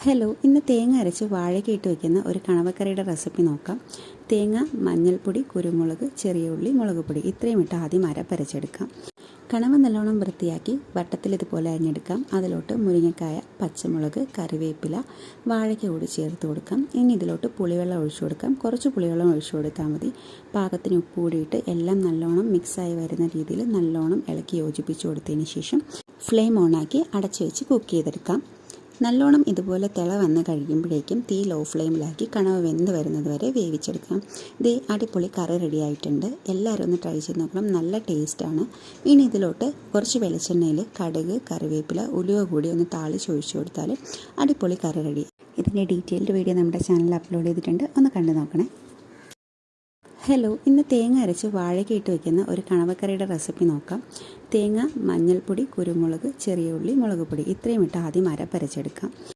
Hello, ഇന്ന് തേങ്ങ അരച്ച് വാഴയ്ക്ക ഇട്ട് വയ്ക്കുന്ന ഒരു കണവക്കറിയുടെ റെസിപ്പി നോക്കാം. തേങ്ങ, മഞ്ഞൾപ്പൊടി, കുരുമുളക്, ചെറിയ ഉള്ളി, മുളക് പൊടി ഇത്രയും ഇട്ട് ആദ്യം അരപ്പരച്ചെടുക്കാം. കണവ നല്ലോണം വൃത്തിയാക്കി വട്ടത്തിൽ ഇതുപോലെ അരിഞ്ഞെടുക്കാം. അതിലോട്ട് മുരിങ്ങക്കായ, പച്ചമുളക്, കറിവേപ്പില, വാഴയ്ക്ക കൂടി ചേർത്ത് കൊടുക്കാം. ഇനി ഇതിലോട്ട് പുളിവെള്ളം ഒഴിച്ചു കൊടുക്കാം. കുറച്ച് പുളിവെള്ളം ഒഴിച്ചു കൊടുത്താൽ മതി. പാകത്തിന് ഉപ്പ് കൂടിയിട്ട് എല്ലാം നല്ലോണം മിക്സായി വരുന്ന രീതിയിൽ നല്ലോണം ഇളക്കി യോജിപ്പിച്ച് കൊടുത്തതിന് ശേഷം ഫ്ലെയിം ഓണാക്കി അടച്ചു വെച്ച് കുക്ക് ചെയ്തെടുക്കാം. നല്ലോണം ഇതുപോലെ തിള വന്ന് കഴിയുമ്പോഴേക്കും തീ ലോ ഫ്ലെയിമിലാക്കി കണവ വെന്ത് വരുന്നത് വരെ വേവിച്ചെടുക്കാം. ദേ അടിപൊളി കറി റെഡി ആയിട്ടുണ്ട്. എല്ലാവരും ഒന്ന് ട്രൈ ചെയ്ത് നോക്കണം, നല്ല ടേസ്റ്റാണ്. ഇനി ഇതിലോട്ട് കുറച്ച് വെളിച്ചെണ്ണയിൽ കടുക്, കറിവേപ്പില, ഉലുവ കൂടി ഒന്ന് താളിച്ച് ഒഴിച്ചു കൊടുത്താൽ അടിപൊളി കറി റെഡി. ഇതിൻ്റെ ഡീറ്റെയിൽഡ് വീഡിയോ നമ്മുടെ ചാനലിൽ അപ്ലോഡ് ചെയ്തിട്ടുണ്ട്, ഒന്ന് കണ്ടു നോക്കണേ. ഹലോ, ഇന്ന് തേങ്ങ അരച്ച് വാഴയ്ക്ക ഇട്ട് വയ്ക്കുന്ന ഒരു കണവക്കറിയുടെ റെസിപ്പി നോക്കാം. തേങ്ങ, മഞ്ഞൾപ്പൊടി, കുരുമുളക്, ചെറിയ ഉള്ളി, മുളക് പൊടി ഇത്രയും ഇട്ട് ആദ്യം അരപ്പരച്ചെടുക്കാം.